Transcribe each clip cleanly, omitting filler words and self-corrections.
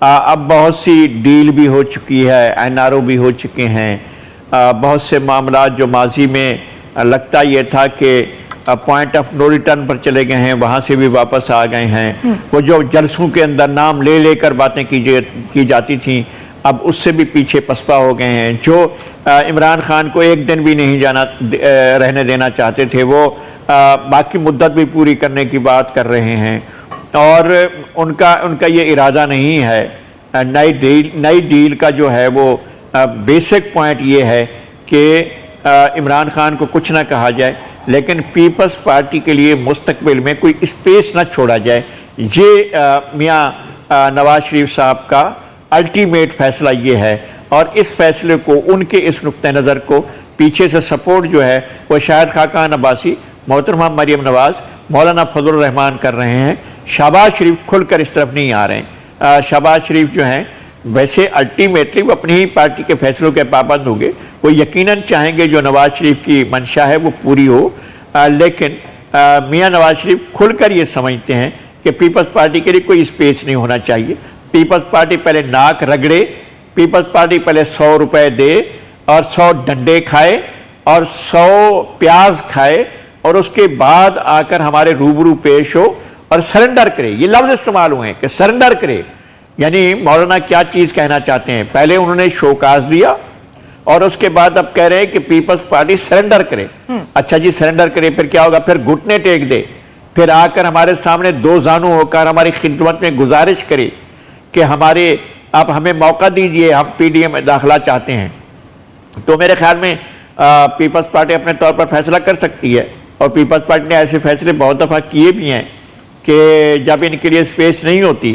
अब बहुत सी डील भी हो चुकी है, एनआरओ भी हो चुके हैं। बहुत से मामला जो माजी में लगता ये था कि पॉइंट ऑफ नो रिटर्न पर चले गए हैं, वहाँ से भी वापस आ गए हैं। वो जो जलसों के अंदर नाम ले लेकर बातें की जाती थी, अब उससे भी पीछे पसपा हो गए हैं। जो इमरान खान को एक दिन भी नहीं रहने देना चाहते थे, वो बाकी मुद्दत भी पूरी करने की बात कर रहे हैं। और उनका ये इरादा नहीं है। नई डील का जो है वो बेसिक पॉइंट ये है कि इमरान खान को कुछ ना कहा जाए, लेकिन पीपल्स पार्टी के लिए मुस्तकबिल में कोई स्पेस ना छोड़ा जाए। ये मियाँ नवाज शरीफ साहब का अल्टीमेट फैसला ये है, और इस फैसले को, उनके इस नुक्ते नज़र को पीछे से सपोर्ट जो है वो शायद खाकान अब्बासी, मोहतरमा मरियम नवाज़, मौलाना फजलुर रहमान कर रहे हैं। शहबाज शरीफ खुलकर इस तरफ नहीं आ रहे हैं। शहबाज शरीफ जो हैं वैसे अल्टीमेटली वो अपनी ही पार्टी के फैसलों के पाबंद होंगे। वो यकीनन चाहेंगे जो नवाज शरीफ की मंशा है वो पूरी हो, लेकिन मियाँ नवाज शरीफ खुलकर ये समझते हैं कि पीपल्स पार्टी के लिए कोई स्पेस नहीं होना चाहिए। पीपल्स पार्टी पहले नाक रगड़े, पीपल्स पार्टी पहले 100 रुपये दे और 100 डंडे खाए और 100 प्याज खाए, और उसके बाद आकर हमारे रूबरू पेश हो और सरेंडर करे। ये लफ्ज़ इस्तेमाल हुए हैं कि सरेंडर करे, यानी मौलाना क्या चीज़ कहना चाहते हैं। पहले उन्होंने शोकाज दिया और उसके बाद अब कह रहे हैं कि पीपल्स पार्टी सरेंडर करे। अच्छा जी, सरेंडर करे, फिर क्या होगा? फिर घुटने टेक दे, फिर आकर हमारे सामने दो जानू होकर हमारी खिदमत में गुजारिश करे कि आप हमें मौका दीजिए, हम पीडीएम में दाखिला चाहते हैं। तो मेरे ख्याल में पीपल्स पार्टी अपने तौर पर फैसला कर सकती है, और पीपल्स पार्टी ने ऐसे फैसले बहुत दफ़ा किए भी हैं कि जब इनके लिए स्पेस नहीं होती।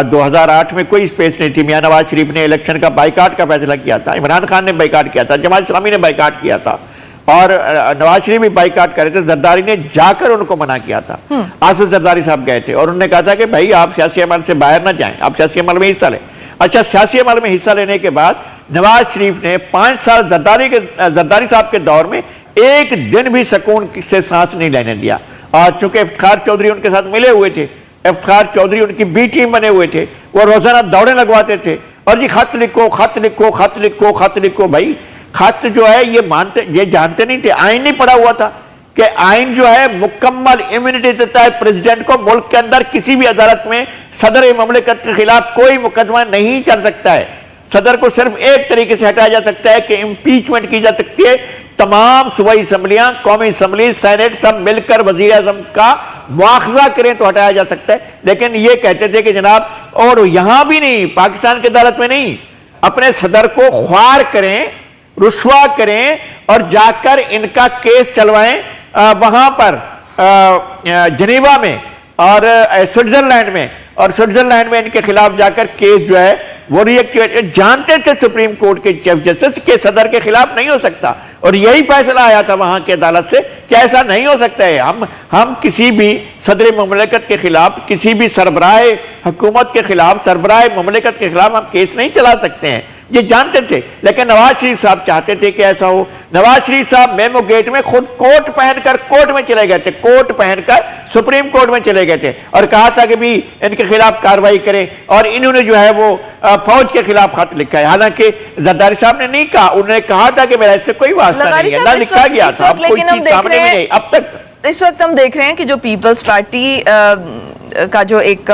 2008 में कोई स्पेस नहीं थी। मियाँ नवाज शरीफ ने इलेक्शन का बाइकाट का फैसला किया था, इमरान खान ने बाइकाट किया था, जमात इस्लामी ने बाइकाट किया था, और नवाज शरीफ भी बाइकाट कर रहे थे। जरदारी ने जाकर उनको मना किया था। आसिफ जरदारी साहब गए थे और उन्होंने कहा था कि भाई आप सियासी अमल से बाहर ना जाएं, आप सियासी अमल में हिस्सा लें। अच्छा, सियासी अमल में हिस्सा लेने के बाद नवाज शरीफ ने 5 साल जरदारी साहब के दौर में एक दिन भी सुकून से सांस नहीं लेने दिया। और चूंकि इफ्तिखार चौधरी उनके साथ मिले हुए थे, इफ्तिखार चौधरी उनकी बी टीम बने हुए थे, वो रोजाना दौड़े लगवाते थे और जी खत लिखो, खत लिखो, खत लिखो, खत लिखो। भाई खत जो है ये जानते नहीं थे, आइन नहीं पढ़ा हुआ था कि आइन जो है मुकम्मल इम्यूनिटी देता है प्रेसिडेंट को। मुल्क के अंदर किसी भी अदालत में सदर ममलिकत के खिलाफ कोई मुकदमा नहीं चल सकता है। सदर को सिर्फ एक तरीके से हटाया जा सकता है कि इम्पीचमेंट की जा सकती है। तमाम सूबाई असम्बलियां, कौमी असम्बली, सेनेट सब मिलकर वजीर आजम का मुआखजा करें तो हटाया जा सकता है। लेकिन ये कहते थे कि जनाब, और यहां भी नहीं, पाकिस्तान की अदालत में नहीं, अपने सदर को ख्वार करें, रुस्वा करें और जाकर इनका केस चलवाएं वहां पर जनीवा में और स्विट्जरलैंड में, और स्विट्जरलैंड में इनके खिलाफ जाकर केस जो है वो रिएक्टिवेट। जानते थे सुप्रीम कोर्ट के चीफ जस्टिस के सदर के खिलाफ नहीं हो सकता, और यही फैसला आया था वहां की अदालत से कि ऐसा नहीं हो सकता है। हम किसी भी सदर ममलिकत के खिलाफ, किसी भी सरबराह हुकूमत के खिलाफ, सरबराह ममलिकत के खिलाफ हम केस नहीं चला सकते हैं। ये जानते थे, लेकिन नवाज शरीफ साहब चाहते थे कि ऐसा हो। नवाज शरीफ साहब मेमो गेट में खुद कोट पहनकर कोर्ट में चले गए थे, कोट पहनकर सुप्रीम कोर्ट में चले गए थे और कहा था कि भी इनके खिलाफ कार्रवाई करें। और इन्होंने जो है वो फौज के खिलाफ खत लिखा है। हालांकि जरदारी साहब ने नहीं कहा, उन्होंने कहा था कि मेरा इससे कोई वास्ता नहीं है, ना लिखा गया था, अब कोई चीज सामने में नहीं। अब तक इस वक्त हम देख रहे हैं कि जो पीपल्स पार्टी का जो एक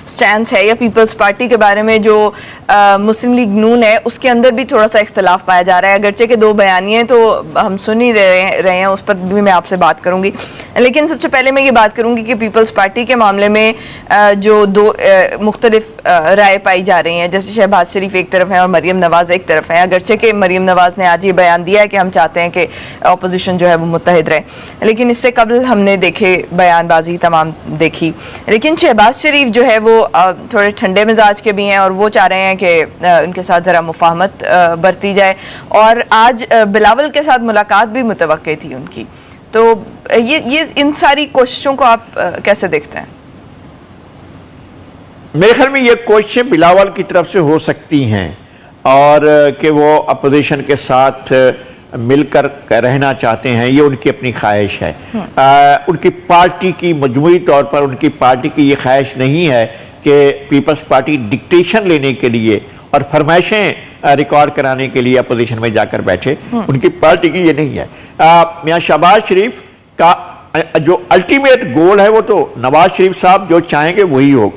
स्टैंड है, या पीपल्स पार्टी के बारे में जो मुस्लिम लीग नून है, उसके अंदर भी थोड़ा सा इख्तलाफ पाया जा रहा है। अगरचे के 2 बयानिए तो हम सुन ही रहे हैं, उस पर भी मैं आपसे बात करूंगी। लेकिन सबसे पहले मैं ये बात करूंगी कि पीपल्स पार्टी के मामले में जो 2 मुख्तलिफ राय पाई जा रही हैं, जैसे शहबाज शरीफ एक तरफ है और मरियम नवाज एक तरफ है। अगरचे के मरियम नवाज ने आज ये बयान दिया है कि हम चाहते हैं कि अपोजिशन जो है वो मुत्तहिद रहे, लेकिन इससे कबल हमने देखे बयानबाजी तमाम देखी। लेकिन शहबाज शरीफ जो है वो थोड़े ठंडे मिजाज के भी हैं और वो चाह रहे हैं कि उनके साथ ज़रा मुफाहमत बरती जाए, और आज बिलावल के साथ मुलाकात भी मुतवक्के थी उनकी। तो ये इन सारी कोशिशों को आप कैसे देखते हैं? मेरे ख्याल में ये कोशिशें बिलावल की तरफ से हो सकती हैं, और कि वो अपोजिशन के साथ मिलकर रहना चाहते हैं, ये उनकी अपनी ख्वाहिश है। उनकी पार्टी की मजमूई तौर पर उनकी पार्टी की ये ख्वाहिश नहीं है कि पीपल्स पार्टी डिक्टेशन लेने के लिए और फरमाइशें रिकॉर्ड कराने के लिए अपोजिशन में जाकर बैठे, उनकी पार्टी की ये नहीं है। मियां शहबाज शरीफ का जो अल्टीमेट गोल है वो तो नवाज शरीफ साहब जो चाहेंगे वही हो।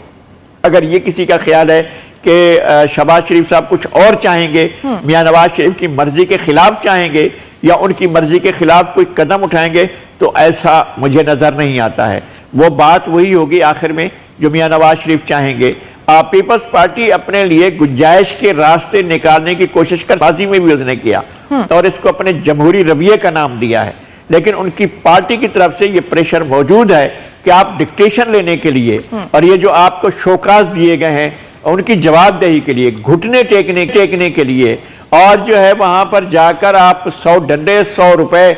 अगर ये किसी का ख्याल है कि शहबाज शरीफ साहब कुछ और चाहेंगे, मियां नवाज शरीफ की मर्जी के खिलाफ चाहेंगे या उनकी मर्जी के खिलाफ कोई कदम उठाएंगे, तो ऐसा मुझे नजर नहीं आता है। वो बात वही होगी आखिर में जो मियां नवाज शरीफ चाहेंगे। पीपल्स पार्टी अपने लिए गुंजाइश के रास्ते निकालने की कोशिश कर बाजी में भी उसने किया और इसको अपने जमहूरी रवैये का नाम दिया है, लेकिन उनकी पार्टी की तरफ से ये प्रेशर मौजूद है कि आप डिक्टेशन लेने के लिए और ये जो आपको शोकाज दिए गए हैं उनकी जवाबदेही के लिए, घुटने टेकने के लिए, और जो है वहां पर जाकर आप 100 डंडे 100 रुपए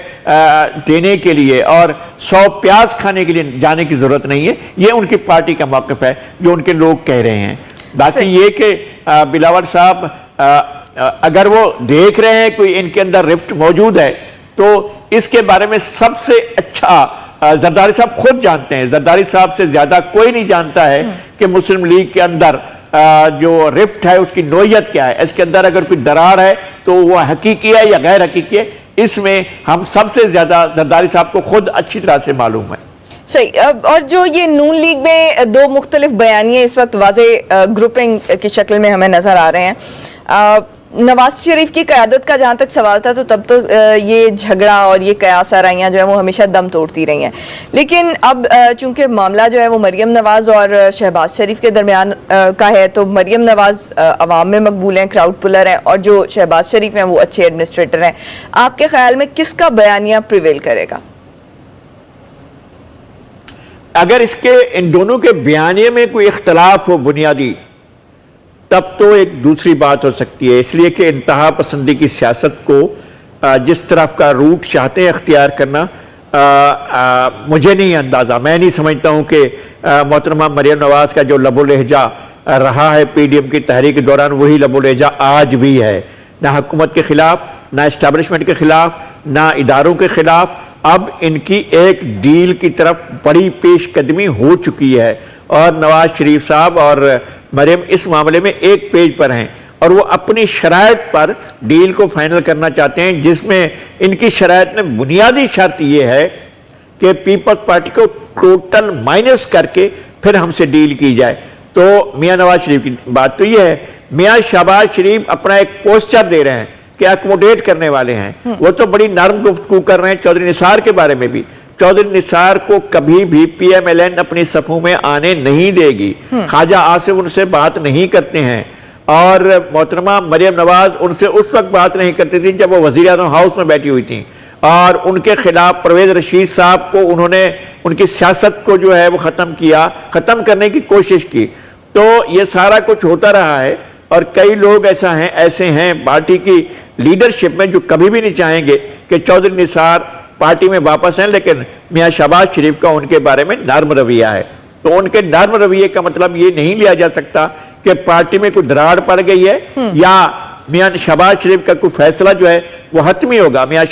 देने के लिए और 100 प्याज खाने के लिए जाने की जरूरत नहीं है। ये उनकी पार्टी का मौक़िफ़ है जो उनके लोग कह रहे हैं। बाकी ये कि बिलावल साहब अगर वो देख रहे हैं कोई इनके अंदर रिफ्ट मौजूद है तो इसके बारे में सबसे अच्छा जरदारी साहब खुद जानते हैं। जरदारी साहब से ज्यादा कोई नहीं जानता है कि मुस्लिम लीग के अंदर जो रिफ्ट है उसकी नोयत क्या है, इसके अंदर अगर कोई दरार है तो वो हकीकी है या गैर हकीकी है, इसमें हम सबसे ज्यादा जरदारी साहब को खुद अच्छी तरह से मालूम है। सही। और जो ये नून लीग में दो मुख्तलिफ बयानिए इस वक्त वाज़े ग्रुपिंग की शक्ल में हमें नजर आ रहे हैं। नवाज शरीफ की क़यादत का जहाँ तक सवाल था तो तब तो ये झगड़ा और ये कयास आराइयाँ जो है वो हमेशा दम तोड़ती रही हैं, लेकिन अब चूंकि मामला जो है वो मरियम नवाज और शहबाज शरीफ के दरमियान का है, तो मरियम नवाज अवाम में मकबूल हैं, क्राउड पुलर हैं, और जो शहबाज शरीफ हैं वो अच्छे एडमिनिस्ट्रेटर हैं। आपके ख्याल में किसका बयानिया प्रिवेल करेगा? अगर इसके इन दोनों के बयानिए में कोई इख्तलाफ हो बुनियादी, तब तो एक दूसरी बात हो सकती है, इसलिए कि इंतहा पसंदी की सियासत को जिस तरफ का रूट चाहते हैं अख्तियार करना, मुझे नहीं अंदाज़ा, मैं नहीं समझता हूँ कि मोहतरमा मरियम नवाज का जो लबो लहजा रहा है पीडीएम की तहरीक के दौरान वही लबो लहजा आज भी है, ना हुकूमत के खिलाफ, ना इस्टेब्लिशमेंट के खिलाफ, ना इदारों के खिलाफ। अब इनकी एक डील की तरफ बड़ी पेशकदमी हो चुकी है और नवाज शरीफ साहब और मरियम इस मामले में एक पेज पर हैं और वो अपनी शराइत पर डील को फाइनल करना चाहते हैं, जिसमें इनकी शराइत में बुनियादी शर्त ये है कि पीपल्स पार्टी को टोटल माइनस करके फिर हमसे डील की जाए। तो मियां नवाज शरीफ की बात तो ये है, मियां शहबाज शरीफ अपना एक पोस्टर दे रहे हैं कि अकोमोडेट करने वाले हैं, वो तो बड़ी नरम गुफ्तगू कर रहे हैं चौधरी निसार के बारे में भी। चौधरी निसार को कभी भी पीएमएलएन अपनी सफों में आने नहीं देगी, ख्वाजा आसिफ उनसे बात नहीं करते हैं और मोहतरमा मरियम नवाज उनसे उस वक्त बात नहीं करती थी जब वो वज़ीर-ए-आज़म हाउस में बैठी हुई थी और उनके खिलाफ परवेज रशीद साहब को उन्होंने उनकी सियासत को जो है वो ख़त्म करने की कोशिश की। तो ये सारा कुछ होता रहा है और कई लोग ऐसे हैं पार्टी की लीडरशिप में जो कभी भी नहीं चाहेंगे कि चौधरी निसार पार्टी में वापस हैं, लेकिन मियां शहबाज शरीफ का उनके बारे में नर्म रवैया है। तो उनके नर्म रवैये का मतलब ये नहीं लिया जा सकता कि पार्टी में कोई दरार पड़ गई है या मियां शहबाज शरीफ का कोई फैसला जो है वो हतमी होगा। मियां